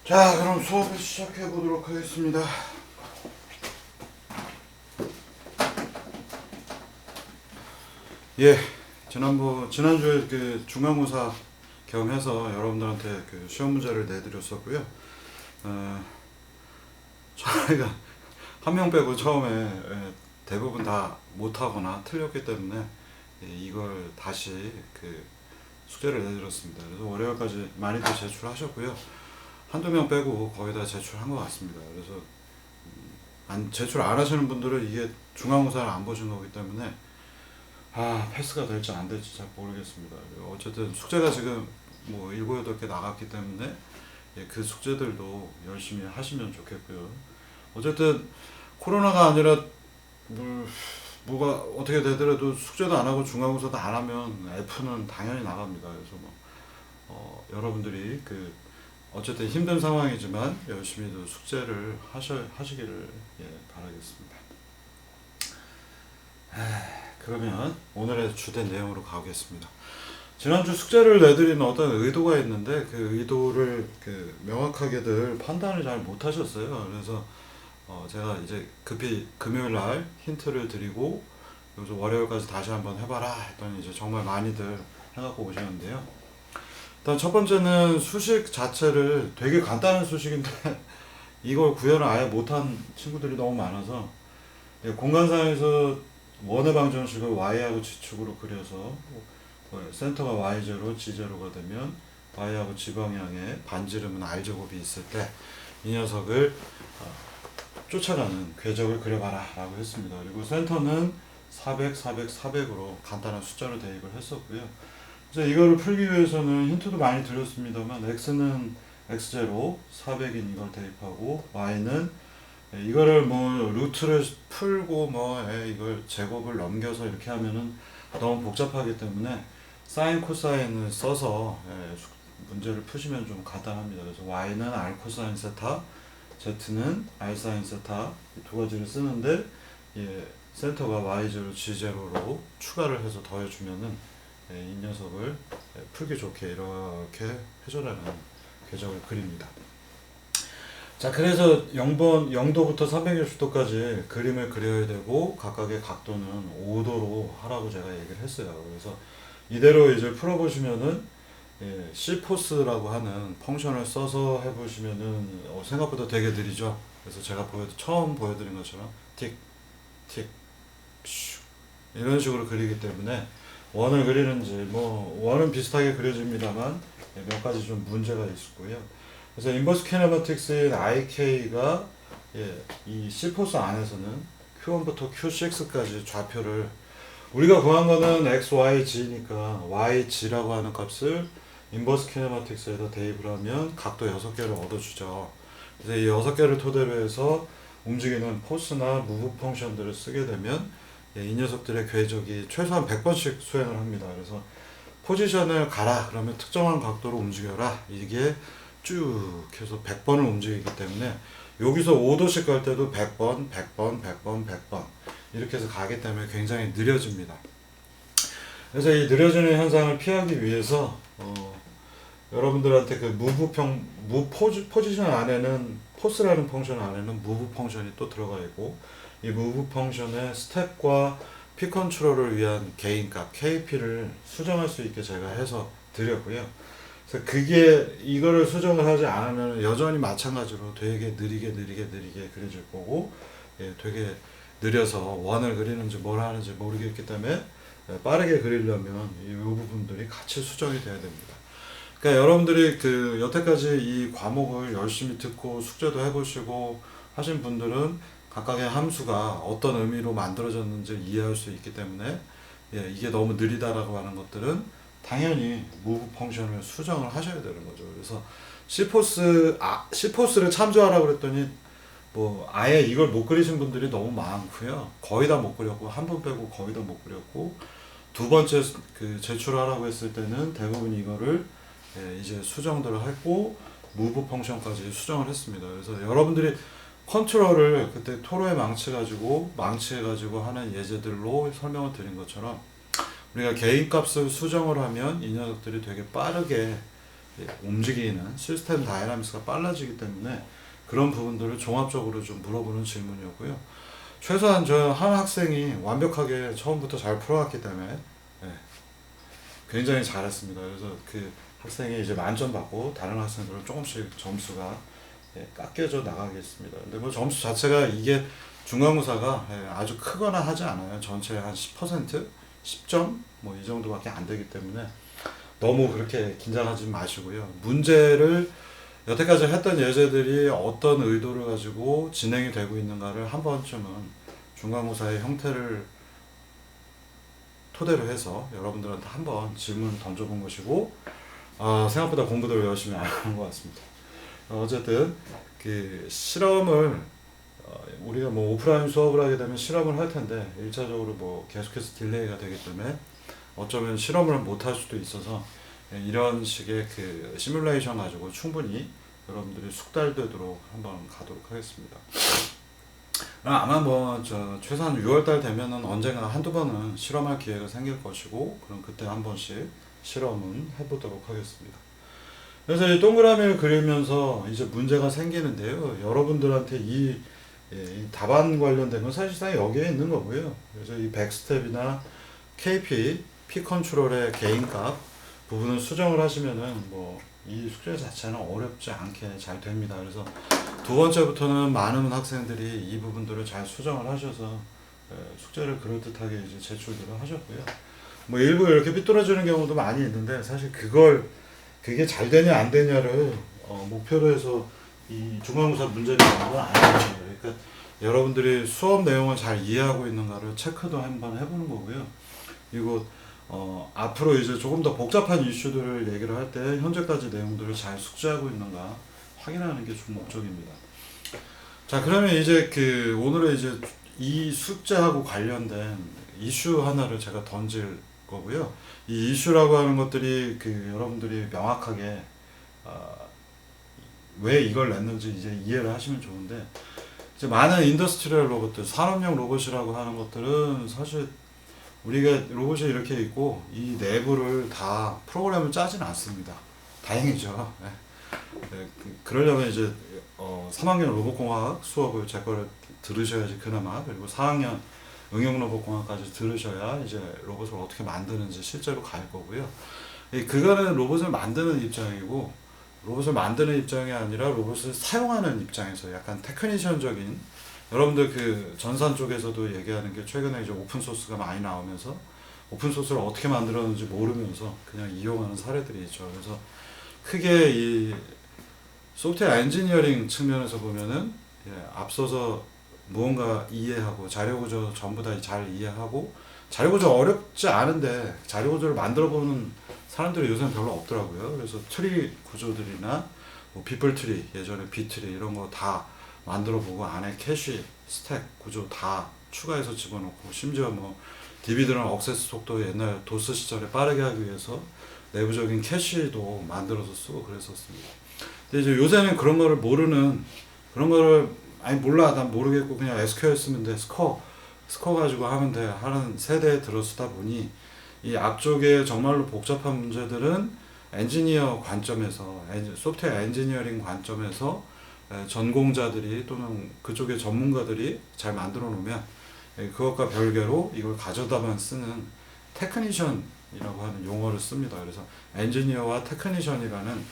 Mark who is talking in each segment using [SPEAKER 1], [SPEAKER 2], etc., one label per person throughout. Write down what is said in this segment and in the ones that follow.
[SPEAKER 1] 자, 그럼 수업을 시작해 보도록 하겠습니다. 예, 지난주에 그 중간고사 겸해서 여러분들한테 그 시험 문제를 내드렸었고요. 저희가 한 명 빼고 처음에 대부분 다 못하거나 틀렸기 때문에 이걸 다시 그 숙제를 내드렸습니다. 그래서 월요일까지 많이들 제출하셨고요. 한두 명 빼고 거의 다 제출한 것 같습니다. 그래서 제출 안 하시는 분들은 이게 중간고사를 안 보신 거기 때문에 패스가 될지 안 될지 잘 모르겠습니다. 어쨌든 숙제가 지금 뭐 7, 8개 나갔기 때문에 그 숙제들도 열심히 하시면 좋겠고요. 어쨌든 코로나가 아니라 뭐가 어떻게 되더라도 숙제도 안 하고 중간고사도 안 하면 F는 당연히 나갑니다. 그래서 여러분들이 어쨌든 힘든 상황이지만 열심히 숙제를 하시기를 바라겠습니다. 그러면 오늘의 주된 내용으로 가보겠습니다. 지난주 숙제를 내드리는 어떤 의도가 있는데 그 의도를 명확하게들 판단을 잘 못하셨어요. 그래서 제가 이제 급히 금요일 날 힌트를 드리고 요즘 월요일까지 다시 한번 해봐라 했더니 이제 정말 많이들 해갖고 오셨는데요. 일단 첫 번째는 수식 자체를 되게 간단한 수식인데 이걸 구현을 아예 못한 친구들이 너무 많아서 공간상에서 원의 방정식을 y하고 g축으로 그려서 센터가 y0, g0가 되면 y하고 g방향에 반지름은 r제곱이 있을 때 이 녀석을 쫓아가는 궤적을 그려봐라 라고 했습니다. 그리고 센터는 400, 400, 400으로 간단한 숫자로 대입을 했었고요. 이제 이거를 풀기 위해서는 힌트도 많이 드렸습니다만 x는 x0, 400인 이걸 대입하고 y는 이거를 루트를 풀고 이걸 제곱을 넘겨서 이렇게 하면은 너무 복잡하기 때문에 사인 코사인을 써서 문제를 푸시면 좀 간단합니다. 그래서 y는 r 코사인 세타, z는 r 사인 세타 두 가지를 쓰는데 센터가 y0, g0로 추가를 해서 더해주면은 이 녀석을 풀기 좋게 이렇게 회전하는 궤적을 그립니다. 자, 그래서 0도부터 360도까지 그림을 그려야 되고 각각의 각도는 5도로 하라고 제가 얘기를 했어요. 그래서 이대로 이제 풀어보시면은 C포스라고 하는 펑션을 써서 해보시면은 생각보다 되게 느리죠. 그래서 제가 처음 보여드린 것처럼 틱, 틱, 슈 이런 식으로 그리기 때문에 원을 그리는지 원은 비슷하게 그려집니다만 몇 가지 좀 문제가 있고요. 그래서 인버스 키네마틱스인 IK가 이 C포스 안에서는 Q1부터 Q6까지 좌표를 우리가 구한 거는 X, Y, G니까 Y, G라고 하는 값을 인버스 키네마틱스에다 대입을 하면 각도 6개를 얻어주죠. 그래서 이 6개를 토대로 해서 움직이는 포스나 무브 펑션들을 쓰게 되면 이 녀석들의 궤적이 최소한 100번씩 수행을 합니다. 그래서 포지션을 가라 그러면 특정한 각도로 움직여라 이게 쭉 해서 100번을 움직이기 때문에 여기서 5도씩 갈 때도 100번, 100번, 100번, 100번 이렇게 해서 가기 때문에 굉장히 느려집니다. 그래서 이 느려지는 현상을 피하기 위해서 여러분들한테 포지션 안에는 포스라는 펑션 안에는 무브 펑션이 또 들어가 있고 이 무브 펑션의 스텝과 피 컨트롤을 위한 개인값 KP를 수정할 수 있게 제가 해서 드렸고요. 그래서 이거를 수정을 하지 않으면 여전히 마찬가지로 되게 느리게 그려질 거고 되게 느려서 원을 그리는지 뭘 하는지 모르겠기 때문에 빠르게 그리려면 이 부분들이 같이 수정이 돼야 됩니다. 그러니까 여러분들이 여태까지 이 과목을 열심히 듣고 숙제도 해보시고 하신 분들은 각각의 함수가 어떤 의미로 만들어졌는지 이해할 수 있기 때문에 이게 너무 느리다라고 하는 것들은 당연히 무브 펑션을 수정을 하셔야 되는 거죠. 그래서 C포스를 참조하라고 그랬더니 아예 이걸 못 그리신 분들이 너무 많고요. 거의 다 못 그렸고 한 번 빼고 거의 다 못 그렸고 두 번째 제출하라고 했을 때는 대부분 이거를 이제 수정들을 했고 무브 펑션까지 수정을 했습니다. 그래서 여러분들이 컨트롤을 그때 토로에 망치해가지고 하는 예제들로 설명을 드린 것처럼 우리가 개인값을 수정을 하면 이 녀석들이 되게 빠르게 움직이는 시스템 다이나믹스가 빨라지기 때문에 그런 부분들을 종합적으로 좀 물어보는 질문이었고요. 최소한 저 한 학생이 완벽하게 처음부터 잘 풀어왔기 때문에 예, 굉장히 잘했습니다. 그래서 그 학생이 이제 만점 받고 다른 학생들은 조금씩 점수가 깎여져 나가겠습니다. 근데 뭐 점수 자체가 이게 중간고사가 아주 크거나 하지 않아요. 전체 한 10%, 10점 뭐 이 정도밖에 안 되기 때문에 너무 그렇게 긴장하지 마시고요. 문제를 여태까지 했던 예제들이 어떤 의도를 가지고 진행이 되고 있는가를 한 번쯤은 중간고사의 형태를 토대로 해서 여러분들한테 한번 질문 던져본 것이고, 생각보다 공부를 열심히 안 하는 것 같습니다. 어쨌든 그 실험을 우리가 뭐 오프라인 수업을 하게 되면 실험을 할 텐데 1차적으로 뭐 계속해서 딜레이가 되기 때문에 어쩌면 실험을 못 할 수도 있어서 이런 식의 그 시뮬레이션 가지고 충분히 여러분들이 숙달되도록 한번 가도록 하겠습니다. 아마 뭐 저 최소한 6월달 되면은 언젠가 한두 번은 실험할 기회가 생길 것이고, 그럼 그때 한 번씩 실험은 해보도록 하겠습니다. 그래서 이 동그라미를 그리면서 이제 문제가 생기는데요. 여러분들한테 이 답안 관련된 건 사실상 여기에 있는 거고요. 그래서 이 백스텝이나 KP, P 컨트롤의 개인값 부분을 수정을 하시면은 뭐 이 숙제 자체는 어렵지 않게 잘 됩니다. 그래서 두 번째부터는 많은 학생들이 이 부분들을 잘 수정을 하셔서 숙제를 그럴듯하게 이제 제출들을 하셨고요. 뭐 일부 이렇게 삐뚤어지는 경우도 많이 있는데 사실 그게 잘 되냐 안 되냐를 목표로 해서 이 중간고사 문제를 내는 건 아니에요. 그러니까 여러분들이 수업 내용을 잘 이해하고 있는가를 체크도 한번 해보는 거고요. 그리고 앞으로 이제 조금 더 복잡한 이슈들을 얘기를 할 때 현재까지 내용들을 잘 숙지하고 있는가 확인하는 게 주 목적입니다. 자, 그러면 이제 그 오늘의 이제 이 숙제하고 관련된 이슈 하나를 제가 던질 거고요. 이 이슈라고 하는 것들이 그 여러분들이 명확하게 왜 이걸 냈는지 이제 이해를 하시면 좋은데, 이제 많은 인더스트리얼 로봇들, 산업용 로봇이라고 하는 것들은 사실 우리가 로봇이 이렇게 있고 이 내부를 다 프로그램을 짜지는 않습니다. 다행이죠. 네. 네, 그러려면 이제 3학년 로봇공학 수업을 제 거를 들으셔야지 그나마, 그리고 4학년 응용로봇공학까지 들으셔야 이제 로봇을 어떻게 만드는지 실제로 갈 거고요. 그거는 로봇을 만드는 입장이고, 로봇을 만드는 입장이 아니라 로봇을 사용하는 입장에서 약간 테크니션적인, 여러분들 그 전산 쪽에서도 얘기하는 게 최근에 이제 오픈소스가 많이 나오면서 오픈소스를 어떻게 만들었는지 모르면서 그냥 이용하는 사례들이 있죠. 그래서 크게 이 소프트웨어 엔지니어링 측면에서 보면은 앞서서 무언가 이해하고 자료구조 전부 다 잘 이해하고, 자료구조 어렵지 않은데 자료구조를 만들어보는 사람들이 요새는 별로 없더라고요. 그래서 트리 구조들이나 뭐 비플 트리, 예전에 비트리 이런 거 다 만들어보고 안에 캐시, 스택 구조 다 추가해서 집어넣고, 심지어 뭐 DB들은 억세스 속도 옛날 도스 시절에 빠르게 하기 위해서 내부적인 캐시도 만들어서 쓰고 그랬었습니다. 근데 이제 요새는 그런 거를 모르는, 그런 거를 아니 몰라 난 모르겠고 그냥 SQL 쓰면 돼, 스커 가지고 하면 돼 하는 세대에 들어서다 보니 이 앞쪽에 정말로 복잡한 문제들은 엔지니어 관점에서, 소프트웨어 엔지니어링 관점에서 전공자들이 또는 그쪽의 전문가들이 잘 만들어 놓으면 그것과 별개로 이걸 가져다만 쓰는 테크니션이라고 하는 용어를 씁니다. 그래서 엔지니어와 테크니션이라는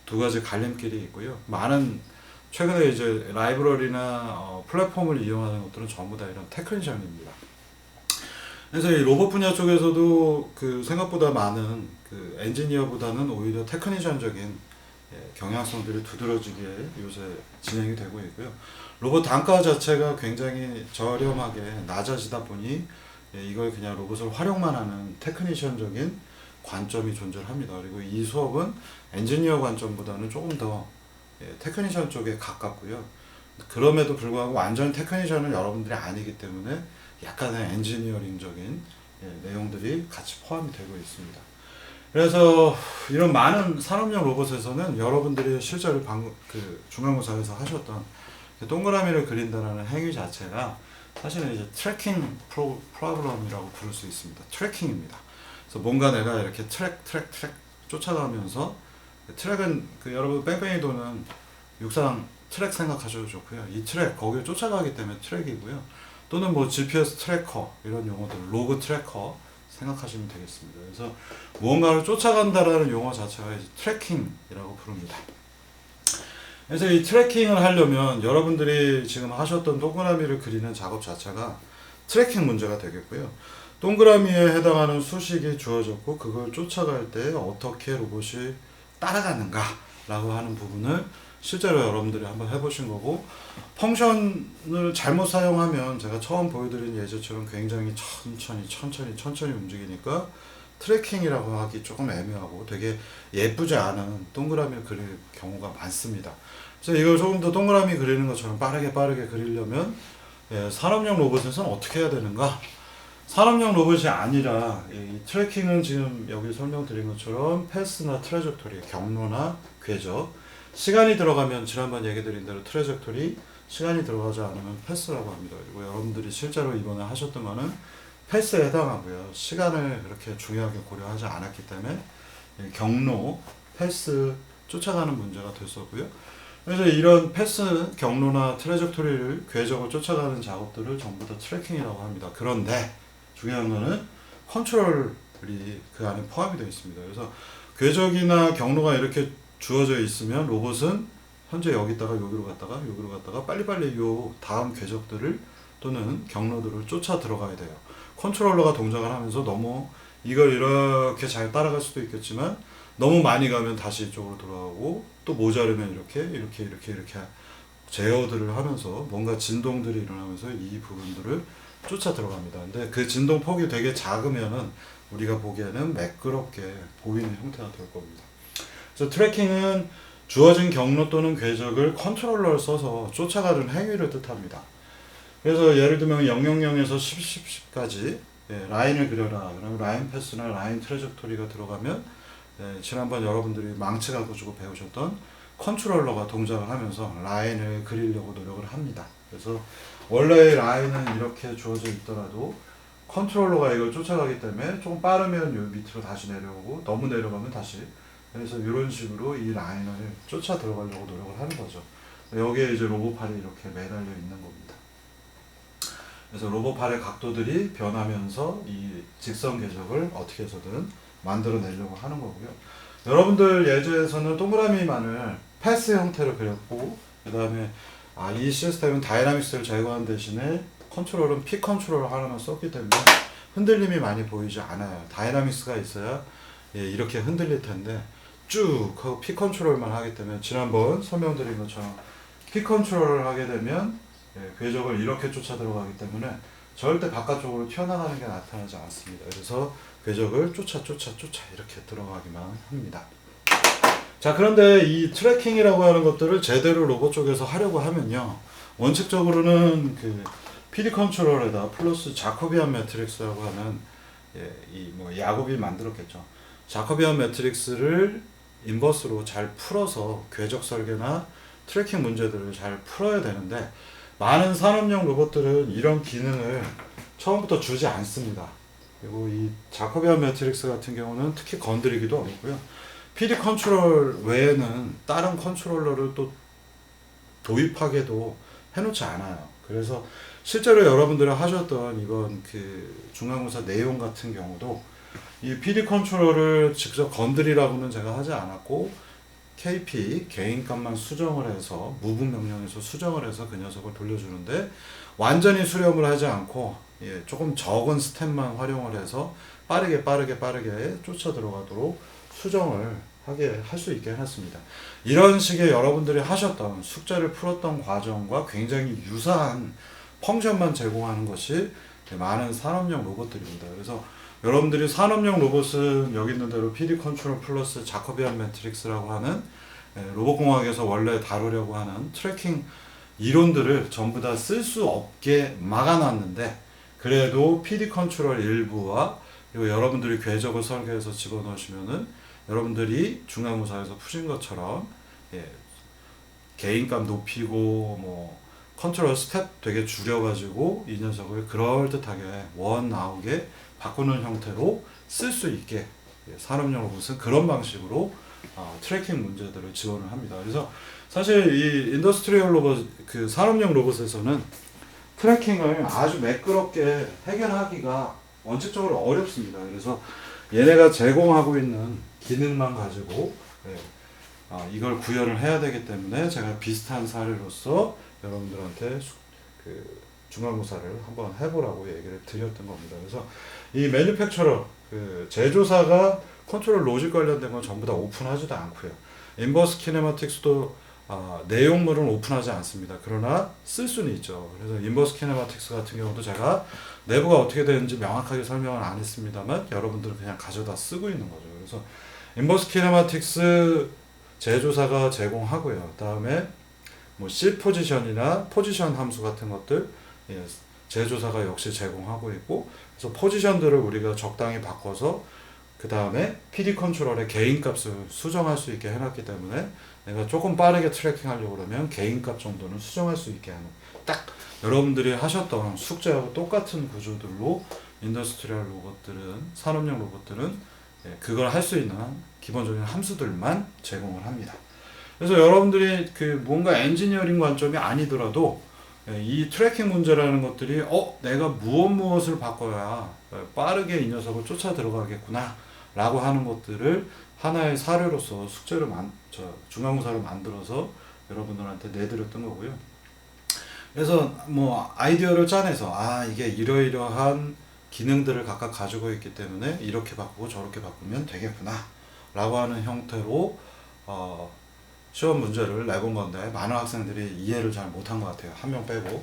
[SPEAKER 1] 두 가지 갈림길이 있고요. 많은 최근에 이제 라이브러리나 플랫폼을 이용하는 것들은 전부 다 이런 테크니션입니다. 그래서 이 로봇 분야 쪽에서도 그 생각보다 많은 그 엔지니어보다는 오히려 테크니션적인 경향성들이 두드러지게 요새 진행이 되고 있고요. 로봇 단가 자체가 굉장히 저렴하게 낮아지다 보니 이걸 그냥 로봇을 활용만 하는 테크니션적인 관점이 존재합니다. 그리고 이 수업은 엔지니어 관점보다는 조금 더 테크니션 쪽에 가깝고요. 그럼에도 불구하고 완전 테크니션은 여러분들이 아니기 때문에 약간의 엔지니어링적인 내용들이 같이 포함이 되고 있습니다. 그래서 이런 많은 산업용 로봇에서는 여러분들이 실제로 방금 그 중간고사에서 하셨던 동그라미를 그린다는 행위 자체가 사실은 이제 트래킹 프로그램이라고 부를 수 있습니다. 트래킹입니다. 그래서 뭔가 내가 이렇게 트랙 쫓아가면서 트랙은 여러분 뺑뺑이 도는 육상 트랙 생각하셔도 좋고요. 이 트랙 거기를 쫓아가기 때문에 트랙이고요. 또는 뭐 GPS 트래커 이런 용어들, 로그 트래커 생각하시면 되겠습니다. 그래서 무언가를 쫓아간다라는 용어 자체가 이제 트래킹이라고 부릅니다. 그래서 이 트래킹을 하려면 여러분들이 지금 하셨던 동그라미를 그리는 작업 자체가 트래킹 문제가 되겠고요. 동그라미에 해당하는 수식이 주어졌고 그걸 쫓아갈 때 어떻게 로봇이 따라가는가 라고 하는 부분을 실제로 여러분들이 한번 해보신 거고, 펑션을 잘못 사용하면 제가 처음 보여드린 예제처럼 굉장히 천천히 움직이니까 트래킹이라고 하기 조금 애매하고 되게 예쁘지 않은 동그라미를 그릴 경우가 많습니다. 그래서 이걸 조금 더 동그라미 그리는 것처럼 빠르게 그리려면 산업용 로봇에서는 어떻게 해야 되는가? 산업용 로봇이 아니라 이 트래킹은 지금 여기 설명드린 것처럼 패스나 트래젝토리, 경로나 궤적, 시간이 들어가면 지난번 얘기 드린 대로 트래젝토리, 시간이 들어가지 않으면 패스라고 합니다. 그리고 여러분들이 실제로 이번에 하셨던 거는 패스에 해당하고요. 시간을 그렇게 중요하게 고려하지 않았기 때문에 경로, 패스 쫓아가는 문제가 됐었고요. 그래서 이런 패스, 경로나 트래젝토리를 궤적을 쫓아가는 작업들을 전부 다 트래킹이라고 합니다. 그런데 중요한 거는 컨트롤이 그 안에 포함이 되어 있습니다. 그래서 궤적이나 경로가 이렇게 주어져 있으면 로봇은 현재 여기다가 여기로 갔다가 빨리빨리 요 다음 궤적들을 또는 경로들을 쫓아 들어가야 돼요. 컨트롤러가 동작을 하면서 너무 이걸 이렇게 잘 따라갈 수도 있겠지만 너무 많이 가면 다시 이쪽으로 돌아가고 또 모자르면 이렇게 제어들을 하면서 뭔가 진동들이 일어나면서 이 부분들을 쫓아 들어갑니다. 근데 그 진동 폭이 되게 작으면은 우리가 보기에는 매끄럽게 보이는 형태가 될 겁니다. 그래서 트래킹은 주어진 경로 또는 궤적을 컨트롤러를 써서 쫓아가는 행위를 뜻합니다. 그래서 예를 들면 000에서 10까지 라인을 그려라. 그러면 라인 패스나 라인 트래젝토리가 들어가면 지난번 여러분들이 망치 갖고 주고 배우셨던 컨트롤러가 동작을 하면서 라인을 그리려고 노력을 합니다. 그래서 원래의 라인은 이렇게 주어져 있더라도 컨트롤러가 이걸 쫓아가기 때문에 조금 빠르면 요 밑으로 다시 내려오고 너무 내려가면 다시, 그래서 이런 식으로 이 라인을 쫓아 들어가려고 노력을 하는 거죠. 여기에 이제 로봇팔이 이렇게 매달려 있는 겁니다. 그래서 로봇팔의 각도들이 변하면서 이 직선 궤적을 어떻게 해서든 만들어내려고 하는 거고요. 여러분들 예제에서는 동그라미만을 패스 형태로 그렸고, 그 다음에 이 시스템은 다이나믹스를 제거한 대신에 컨트롤은 P 컨트롤 하나만 썼기 때문에 흔들림이 많이 보이지 않아요. 다이나믹스가 있어야 이렇게 흔들릴 텐데 쭉 하고 P 컨트롤만 하기 때문에 지난번 설명드린 것처럼 P 컨트롤을 하게 되면 궤적을 이렇게 쫓아 들어가기 때문에 절대 바깥쪽으로 튀어나가는 게 나타나지 않습니다. 그래서 궤적을 쫓아 이렇게 들어가기만 합니다. 자, 그런데 이 트래킹이라고 하는 것들을 제대로 로봇 쪽에서 하려고 하면요, 원칙적으로는 그 PD 컨트롤에다 플러스 자코비안 매트릭스라고 하는 야곱이 만들었겠죠. 자코비안 매트릭스를 인버스로 잘 풀어서 궤적 설계나 트래킹 문제들을 잘 풀어야 되는데 많은 산업용 로봇들은 이런 기능을 처음부터 주지 않습니다. 그리고 이 자코비안 매트릭스 같은 경우는 특히 건드리기도 어렵고요. PD 컨트롤 외에는 다른 컨트롤러를 또 도입하게도 해놓지 않아요. 그래서 실제로 여러분들이 하셨던 이번 그 중간고사 내용 같은 경우도 이 PD 컨트롤을 직접 건드리라고는 제가 하지 않았고 KP 개인값만 수정을 해서 무분 명령에서 수정을 해서 그 녀석을 돌려주는데 완전히 수렴을 하지 않고 조금 적은 스텝만 활용을 해서 빠르게 쫓아 들어가도록 수정을 하게 할 수 있게 해놨습니다. 이런 식의 여러분들이 하셨던 숙제를 풀었던 과정과 굉장히 유사한 펑션만 제공하는 것이 많은 산업용 로봇들입니다. 그래서 여러분들이 산업용 로봇은 여기 있는 대로 PD 컨트롤 플러스 자코비안 매트릭스라고 하는 로봇공학에서 원래 다루려고 하는 트래킹 이론들을 전부 다 쓸 수 없게 막아놨는데, 그래도 PD 컨트롤 일부와 그리고 여러분들이 궤적을 설계해서 집어넣으시면은 여러분들이 중간고사에서 푸신 것처럼 개인값 높이고 컨트롤 스텝 되게 줄여가지고 이 녀석을 그럴듯하게 원 나오게 바꾸는 형태로 쓸 수 있게 산업용 로봇은 그런 방식으로 트래킹 문제들을 지원을 합니다. 그래서 사실 이 인더스트리얼 로봇, 그 산업용 로봇에서는 트래킹을 아주 매끄럽게 해결하기가 원칙적으로 어렵습니다. 그래서 얘네가 제공하고 있는 기능만 가지고 이걸 구현을 해야 되기 때문에 제가 비슷한 사례로서 여러분들한테 그 중간고사를 한번 해보라고 얘기를 드렸던 겁니다. 그래서 이 매니팩처러, 그 제조사가 컨트롤 로직 관련된 건 전부 다 오픈하지도 않고요. 인버스 키네마틱스도 내용물은 오픈하지 않습니다. 그러나 쓸 수는 있죠. 그래서 인버스 키네마틱스 같은 경우도 제가 내부가 어떻게 되는지 명확하게 설명을 안 했습니다만 여러분들은 그냥 가져다 쓰고 있는 거죠. 그래서 인버스 키네마틱스 제조사가 제공하고요. 다음에 뭐 C 포지션이나 포지션 함수 같은 것들 제조사가 역시 제공하고 있고, 그래서 포지션들을 우리가 적당히 바꿔서 그 다음에 PD 컨트롤의 개인 값을 수정할 수 있게 해놨기 때문에 내가 조금 빠르게 트래킹 하려고 그러면 개인 값 정도는 수정할 수 있게 하는, 딱 여러분들이 하셨던 숙제하고 똑같은 구조들로 인더스트리얼 로봇들은, 산업용 로봇들은 그걸 할 수 있는 기본적인 함수들만 제공을 합니다. 그래서 여러분들이 그 뭔가 엔지니어링 관점이 아니더라도 이 트래킹 문제라는 것들이 내가 무엇을 바꿔야 빠르게 이 녀석을 쫓아 들어가겠구나 라고 하는 것들을 하나의 사례로서 숙제를 중간고사를 만들어서 여러분들한테 내드렸던 거고요. 그래서 뭐 아이디어를 짜내서 이게 이러이러한 기능들을 각각 가지고 있기 때문에 이렇게 바꾸고 저렇게 바꾸면 되겠구나 라고 하는 형태로 시험 문제를 내본 건데 많은 학생들이 이해를 잘 못한 것 같아요. 한 명 빼고.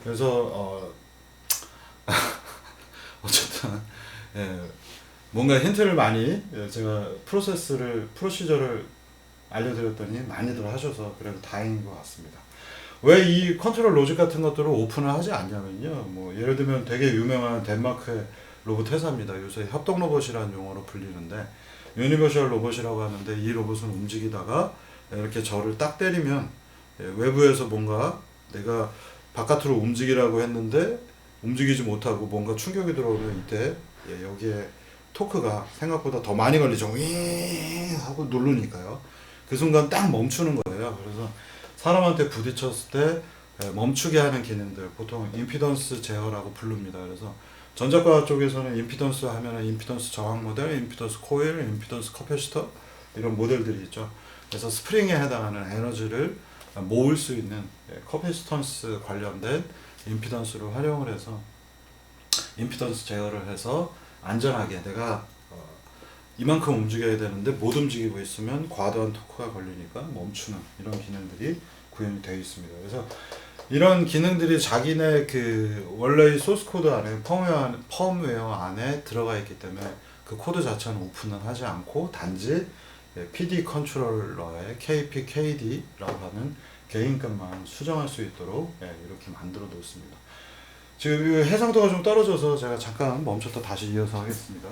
[SPEAKER 1] 그래서 어쨌든 뭔가 힌트를 많이 제가 프로시저를 알려드렸더니 많이들 하셔서 그래도 다행인 것 같습니다. 왜 이 컨트롤 로직 같은 것들을 오픈을 하지 않냐면요. 뭐 예를 들면 되게 유명한 덴마크의 로봇 회사입니다. 요새 협동 로봇이라는 용어로 불리는데 유니버셜 로봇이라고 하는데, 이 로봇은 움직이다가 이렇게 저를 딱 때리면 외부에서 뭔가 내가 바깥으로 움직이라고 했는데 움직이지 못하고 뭔가 충격이 들어오면 이때 여기에 토크가 생각보다 더 많이 걸리죠. 윙 하고 누르니까요. 그 순간 딱 멈추는 거예요. 그래서 사람한테 부딪혔을 때 멈추게 하는 기능들, 보통 임피던스 제어라고 부릅니다. 그래서 전자과학 쪽에서는 임피던스 하면은 임피던스 저항 모델, 임피던스 코일, 임피던스 커패시터 이런 모델들이 있죠. 그래서 스프링에 해당하는 에너지를 모을 수 있는 커패시턴스 관련된 임피던스를 활용을 해서 임피던스 제어를 해서 안전하게 내가 이만큼 움직여야 되는데 못 움직이고 있으면 과도한 토크가 걸리니까 멈추는 이런 기능들이 구현이 되어 있습니다. 그래서 이런 기능들이 자기네 그 원래의 소스 코드 안에 펌웨어 안에 들어가 있기 때문에 그 코드 자체는 오픈은 하지 않고 단지 PD 컨트롤러의 KP, KD라고 하는 개인값만 수정할 수 있도록 이렇게 만들어 놓습니다. 지금 해상도가 좀 떨어져서 제가 잠깐 멈췄다 다시 이어서 하겠습니다.